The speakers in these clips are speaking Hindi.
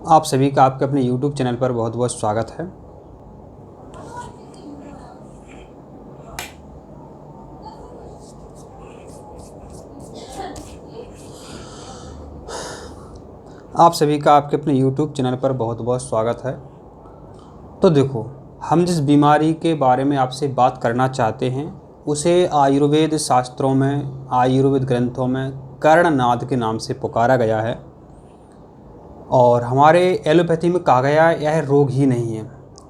आप सभी का आपके अपने YouTube चैनल पर बहुत बहुत स्वागत है। आप सभी का आपके अपने YouTube चैनल पर बहुत बहुत स्वागत है। तो देखो, हम जिस बीमारी के बारे में आपसे बात करना चाहते हैं उसे आयुर्वेद शास्त्रों में, आयुर्वेद ग्रंथों में कर्णनाद के नाम से पुकारा गया है और हमारे एलोपैथी में कहा गया है यह रोग ही नहीं है।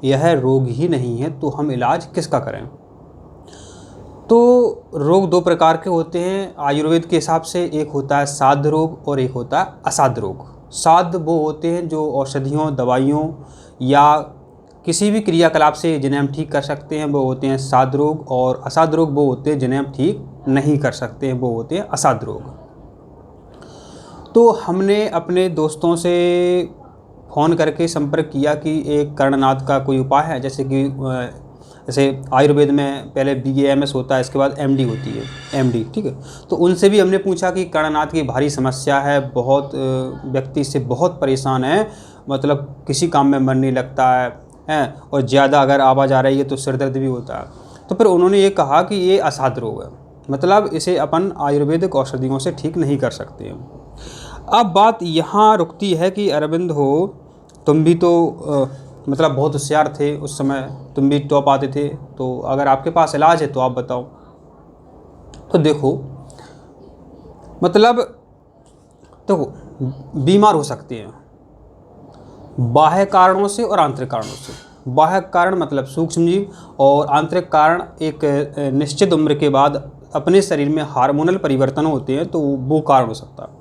यह रोग ही नहीं है तो हम इलाज किसका करें। तो रोग दो प्रकार के होते हैं आयुर्वेद के हिसाब से, एक होता है साध्य रोग और एक होता है असाध्य रोग। साध्य वो होते हैं जो औषधियों, दवाइयों या किसी भी क्रियाकलाप से जिन्हें हम ठीक कर सकते हैं, वो होते हैं साध्य रोग। और असाध्य रोग वो होते हैं जिन्हें हम ठीक नहीं कर सकते हैं, वो होते हैं असाध्य रोग। तो हमने अपने दोस्तों से फ़ोन करके संपर्क किया कि एक कर्णनाद का कोई उपाय है, जैसे आयुर्वेद में पहले BAMS होता है, इसके बाद MD होती है, MD, ठीक है। तो उनसे भी हमने पूछा कि कर्णनाद की भारी समस्या है, बहुत व्यक्ति इससे बहुत परेशान है, मतलब किसी काम में मन नहीं लगता है और ज़्यादा अगर आवाज़ आ रही है तो सिर दर्द भी होता है। तो फिर उन्होंने ये कहा कि ये असाध्य रोग है, मतलब इसे अपन आयुर्वेदिक औषधियों से ठीक नहीं कर सकते हैं। अब बात यहाँ रुकती है कि अरविंद हो, तुम भी तो मतलब बहुत होशियार थे उस समय, तुम भी टॉप आते थे, तो अगर आपके पास इलाज है तो आप बताओ। तो देखो, मतलब देखो, बीमार हो सकते हैं बाह्य कारणों से और आंतरिक कारणों से। बाह्य कारण मतलब सूक्ष्म जीव, और आंतरिक कारण एक निश्चित उम्र के बाद अपने शरीर में हार्मोनल परिवर्तन होते हैं, तो वो कारण हो सकता है।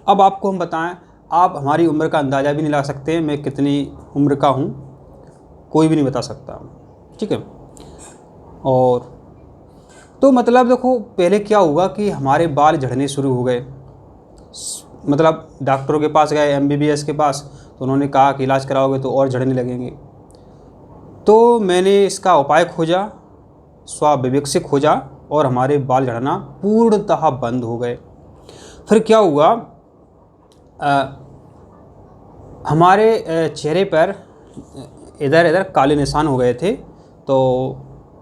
अब आपको हम बताएं, आप हमारी उम्र का अंदाज़ा भी नहीं लगा सकते, मैं कितनी उम्र का हूँ कोई भी नहीं बता सकता, ठीक है। और तो मतलब देखो, पहले क्या हुआ कि हमारे बाल झड़ने शुरू हो गए, मतलब डॉक्टरों के पास गए, MBBS के पास, तो उन्होंने कहा कि इलाज कराओगे तो और झड़ने लगेंगे। तो मैंने इसका उपाय खोजा, स्वाविवेक खोजा, और हमारे बाल झड़ना पूर्णतः बंद हो गए। फिर क्या हुआ, हमारे चेहरे पर इधर इधर काले निशान हो गए थे, तो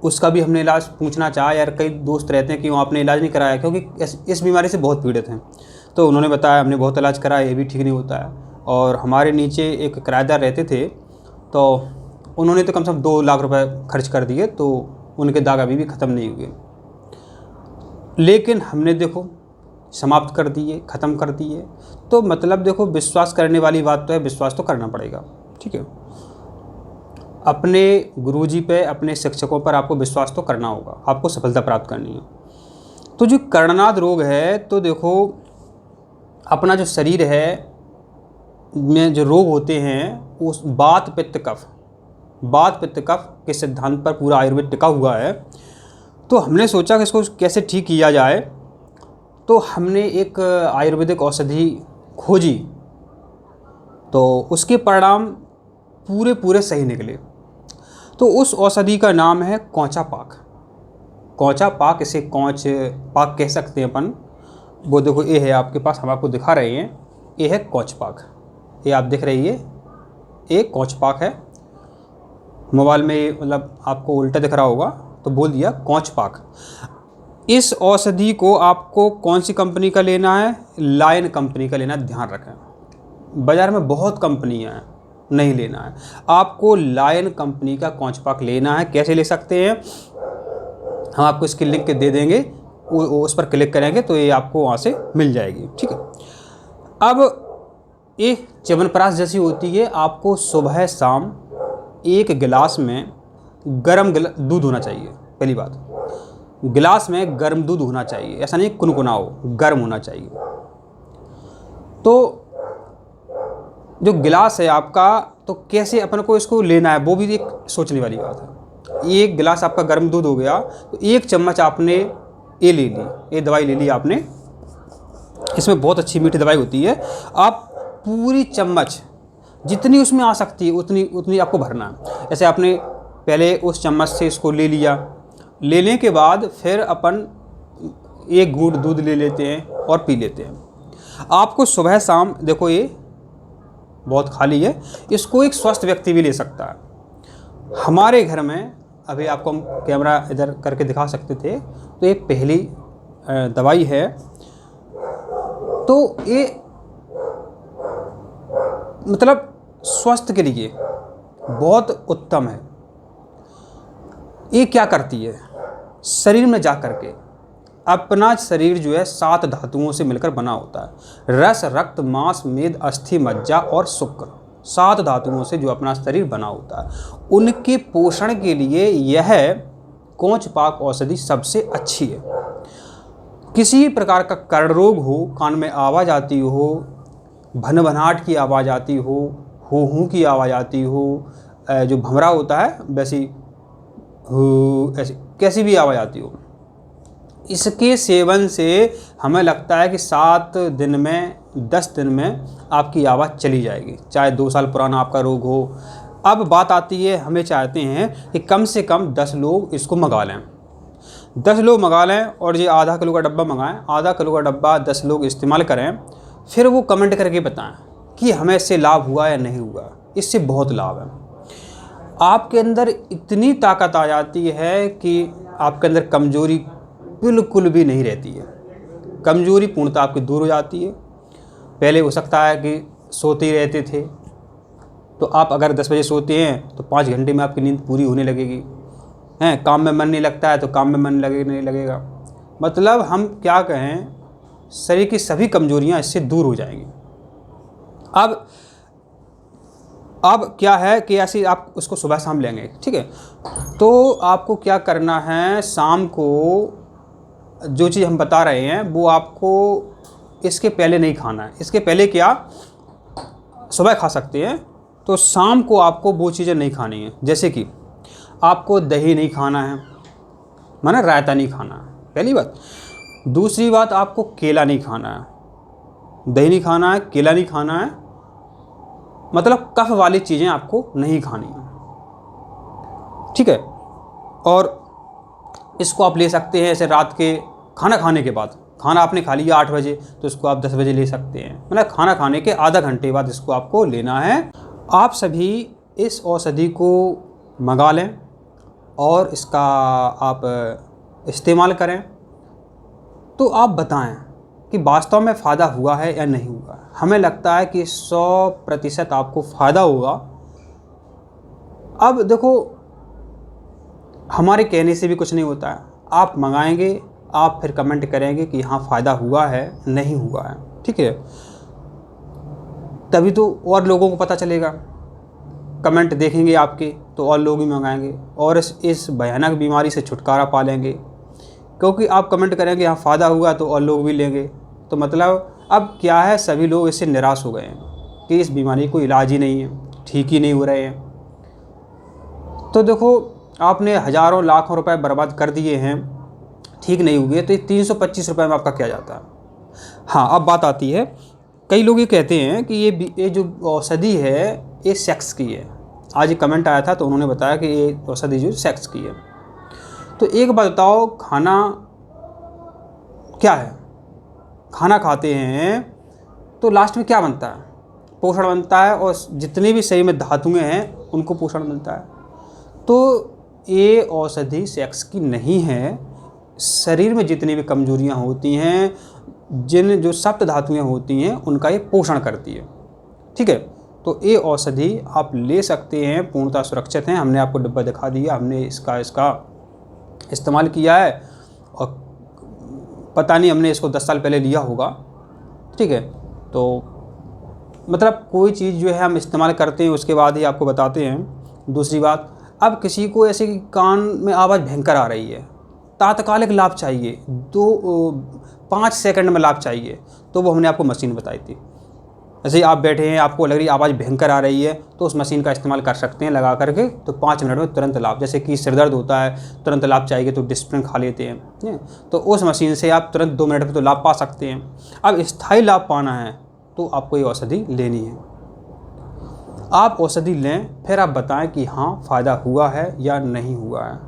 उसका भी हमने इलाज पूछना चाहा। यार कई दोस्त रहते हैं कि वो आपने इलाज नहीं कराया, क्योंकि इस बीमारी से बहुत पीड़ित हैं। तो उन्होंने बताया हमने बहुत इलाज कराया, ये भी ठीक नहीं होता है। और हमारे नीचे एक किराएदार रहते थे, तो उन्होंने तो कम से कम 2 लाख रुपए खर्च कर दिए, तो उनके दाग अभी भी ख़त्म नहीं हुए। लेकिन हमने देखो समाप्त कर दिए, ख़त्म कर दिए। तो मतलब देखो, विश्वास करने वाली बात तो है, विश्वास तो करना पड़ेगा, ठीक है। अपने गुरुजी पे, अपने शिक्षकों पर आपको विश्वास तो करना होगा, आपको सफलता प्राप्त करनी है। तो जो कर्णनाद रोग है, तो देखो अपना जो शरीर है में जो रोग होते हैं, उस वात पित्त कफ के सिद्धांत पर पूरा आयुर्वेद टिका हुआ है। तो हमने सोचा कि इसको कैसे ठीक किया जाए, तो हमने एक आयुर्वेदिक औषधि खोजी, तो उसके परिणाम पूरे सही निकले। तो उस औषधि का नाम है कौचा पाक। इसे कौच पाक कह सकते हैं अपन। वो देखो, ये है आपके पास, हम आपको दिखा रहे हैं, ये है कौच पाक। ये आप दिख रही है, ये कौच पाक है। मोबाइल में मतलब आपको उल्टा दिख रहा होगा, तो बोल दिया कौच पाक। इस औषधि को आपको कौन सी कंपनी का लेना है? लायन कंपनी का लेना है, ध्यान रखें। बाज़ार में बहुत कंपनियां हैं, नहीं लेना है आपको। लायन कंपनी का कौच पाक लेना है। कैसे ले सकते हैं, हम आपको इसकी लिंक दे देंगे, उस पर क्लिक करेंगे तो ये आपको वहाँ से मिल जाएगी, ठीक है। अब ये च्यवनप्राश जैसी होती है, आपको सुबह शाम 1 गिलास में गर्म दूध होना चाहिए। पहली बात, गिलास में गर्म दूध होना चाहिए, ऐसा नहीं कुनकुना हो, गर्म होना चाहिए। तो जो गिलास है आपका, तो कैसे अपन को इसको लेना है वो भी एक सोचने वाली बात है। 1 गिलास आपका गर्म दूध हो गया, तो 1 चम्मच आपने ये ले ली, ये दवाई ले ली आपने। इसमें बहुत अच्छी मीठी दवाई होती है। आप पूरी चम्मच जितनी उसमें आ सकती है उतनी आपको भरना है। जैसे आपने पहले उस चम्मच से इसको ले लिया, लेने के बाद फिर अपन 1 घूंट दूध ले लेते हैं और पी लेते हैं। आपको सुबह शाम देखो, ये बहुत खाली है, इसको एक स्वस्थ व्यक्ति भी ले सकता है। हमारे घर में अभी आपको हम कैमरा इधर करके दिखा सकते थे, तो ये पहली दवाई है, तो ये मतलब स्वास्थ्य के लिए बहुत उत्तम है। ये क्या करती है, शरीर में जा कर के अपना शरीर जो है 7 धातुओं से मिलकर बना होता है। रस, रक्त, मांस, मेद, अस्थि, मज्जा और शुक्र, 7 धातुओं से जो अपना शरीर बना होता है, उनके पोषण के लिए यह कोंचपाक औषधि सबसे अच्छी है। किसी प्रकार का कर्ण रोग हो, कान में आवाज़ आती हो, भनभनाहट की आवाज़ आती हो, हूँ की आवाज़ आती हो, जो भंवरा होता है वैसी ऐसी कैसी भी आवाज़ आती हो, इसके सेवन से हमें लगता है कि 7 दिन में 10 दिन में आपकी आवाज़ चली जाएगी, चाहे 2 साल पुराना आपका रोग हो। अब बात आती है, हमें चाहते हैं कि कम से कम 10 लोग इसको मंगा लें, 10 लोग मंगा लें और ये आधा किलो का डब्बा मंगाएं, आधा किलो का डब्बा 10 लोग इस्तेमाल करें, फिर वो कमेंट करके बताएं कि हमें इससे लाभ हुआ या नहीं हुआ। इससे बहुत लाभ है, आपके अंदर इतनी ताकत आ जाती है कि आपके अंदर कमजोरी बिल्कुल भी नहीं रहती है, कमजोरी पूर्णतः आपकी दूर हो जाती है। पहले हो सकता है कि सोते ही रहते थे, तो आप अगर 10 बजे सोते हैं तो 5 घंटे में आपकी नींद पूरी होने लगेगी, हैं, काम में मन नहीं लगता है तो काम में मन नहीं लगेगा। मतलब हम क्या कहें, शरीर की सभी कमजोरियां इससे दूर हो जाएंगी। अब क्या है कि ऐसे आप उसको सुबह शाम लेंगे, ठीक है, तो आपको क्या करना है, शाम को जो चीज़ हम बता रहे हैं वो आपको इसके पहले नहीं खाना है। इसके पहले क्या, सुबह खा सकते हैं, तो शाम को आपको वो चीज़ें नहीं खानी है। जैसे कि आपको दही नहीं खाना है, माना रायता नहीं खाना है, पहली बात। दूसरी बात, आपको केला नहीं खाना है, दही नहीं खाना है, केला नहीं खाना है, मतलब कफ वाली चीज़ें आपको नहीं खानी है, ठीक है। और इसको आप ले सकते हैं ऐसे रात के खाना खाने के बाद, खाना आपने खा लिया 8 बजे, तो इसको आप 10 बजे ले सकते हैं, मतलब खाना खाने के आधा घंटे बाद इसको आपको लेना है। आप सभी इस औषधि को मंगा लें और इसका आप इस्तेमाल करें, तो आप बताएं कि वास्तव में फ़ायदा हुआ है या नहीं हुआ। हमें लगता है कि 100% आपको फ़ायदा होगा। अब देखो, हमारे कहने से भी कुछ नहीं होता है, आप मंगाएंगे, आप फिर कमेंट करेंगे कि हाँ फ़ायदा हुआ है नहीं हुआ है, ठीक है, तभी तो और लोगों को पता चलेगा। कमेंट देखेंगे आपके तो और लोग भी मंगाएंगे और इस भयानक बीमारी से छुटकारा पा लेंगे, क्योंकि आप कमेंट करेंगे हाँ फ़ायदा हुआ तो और लोग भी लेंगे। तो मतलब अब क्या है, सभी लोग इससे निराश हो गए हैं कि इस बीमारी को इलाज ही नहीं है, ठीक ही नहीं हो रहे हैं। तो देखो, आपने हज़ारों लाखों रुपए बर्बाद कर दिए हैं, ठीक नहीं हुए, तो ये 325 रुपये में आपका क्या जाता है। हाँ, अब बात आती है, कई लोग ये कहते हैं कि ये जो औषधि है ये सेक्स की है। आज एक कमेंट आया था तो उन्होंने बताया कि ये औषधि जो सेक्स की है। तो एक बात बताओ, खाना क्या है, खाना खाते हैं तो लास्ट में क्या बनता है, पोषण बनता है, और जितने भी शरीर में धातुएं हैं उनको पोषण मिलता है। तो ये औषधि सेक्स की नहीं है, शरीर में जितनी भी कमजोरियां होती हैं, जो सप्त धातुएं होती हैं, उनका ये पोषण करती है, ठीक है। तो ये औषधि आप ले सकते हैं, पूर्णतः सुरक्षित हैं। हमने आपको डिब्बा दिखा दिया, हमने इसका इस्तेमाल किया है, और पता नहीं हमने इसको 10 साल पहले लिया होगा, ठीक है। तो मतलब कोई चीज़ जो है हम इस्तेमाल करते हैं उसके बाद ही आपको बताते हैं। दूसरी बात, अब किसी को ऐसे कान में आवाज़ भयंकर आ रही है, तात्कालिक लाभ चाहिए, 5 सेकंड में लाभ चाहिए, तो वो हमने आपको मशीन बताई थी। जैसे आप बैठे हैं, आपको लग रही आवाज़ भयंकर आ रही है, तो उस मशीन का इस्तेमाल कर सकते हैं लगा करके, तो 5 मिनट में तुरंत लाभ। जैसे कि सिर दर्द होता है, तुरंत लाभ चाहिए तो डिस्प्रिन खा लेते हैं, तो उस मशीन से आप तुरंत 2 मिनट में तो लाभ पा सकते हैं। अब स्थायी लाभ पाना है तो आपको ये औषधि लेनी है। आप औषधि लें, फिर आप बताएं कि हाँ फ़ायदा हुआ है या नहीं हुआ है।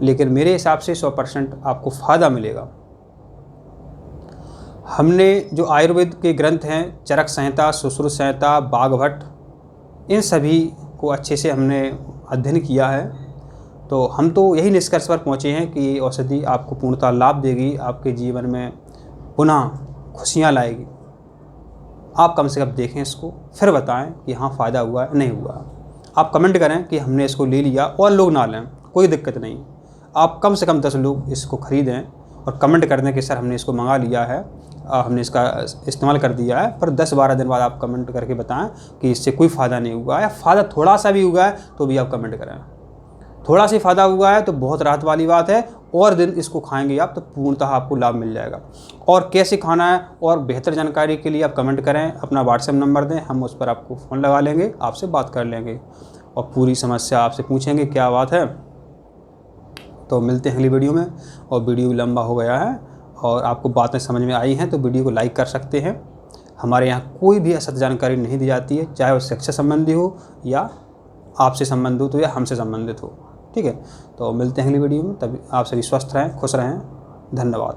लेकिन मेरे हिसाब से 100% आपको फ़ायदा मिलेगा। हमने जो आयुर्वेद के ग्रंथ हैं, चरक संहिता, सुश्रुत संहिता, बाघभट्ट, इन सभी को अच्छे से हमने अध्ययन किया है। तो हम तो यही निष्कर्ष पर पहुँचे हैं कि ये औषधि आपको पूर्णतः लाभ देगी, आपके जीवन में पुनः खुशियाँ लाएगी। आप कम से कम देखें इसको, फिर बताएं कि हाँ फ़ायदा हुआ है नहीं हुआ। आप कमेंट करें कि हमने इसको ले लिया और लोग ना लें, कोई दिक्कत नहीं। आप कम से कम 10 लोग इसको ख़रीदें और कमेंट कर दें कि सर हमने इसको मंगा लिया है, हमने इसका इस्तेमाल कर दिया है। पर 10-12 दिन बाद आप कमेंट करके बताएं कि इससे कोई फ़ायदा नहीं हुआ है, फ़ायदा थोड़ा सा भी हुआ है तो भी आप कमेंट करें। थोड़ा सा फ़ायदा हुआ है तो बहुत राहत वाली बात है, और दिन इसको खाएंगे आप तो पूर्णतः आपको लाभ मिल जाएगा। और कैसे खाना है और बेहतर जानकारी के लिए आप कमेंट करें, अपना व्हाट्सएप नंबर दें, हम उस पर आपको फ़ोन लगा लेंगे, आपसे बात कर लेंगे और पूरी समस्या आपसे पूछेंगे क्या बात है। तो मिलते हैं अगली वीडियो में। और वीडियो लंबा हो गया है और आपको बातें समझ में आई हैं तो वीडियो को लाइक कर सकते हैं। हमारे यहाँ कोई भी असत्य जानकारी नहीं दी जाती है, चाहे वो शिक्षा संबंधी हो या आपसे संबंधित हो या हमसे संबंधित हो। ठीक है, तो मिलते हैं अगली वीडियो में। तभी आप सभी स्वस्थ रहें, खुश रहें। धन्यवाद।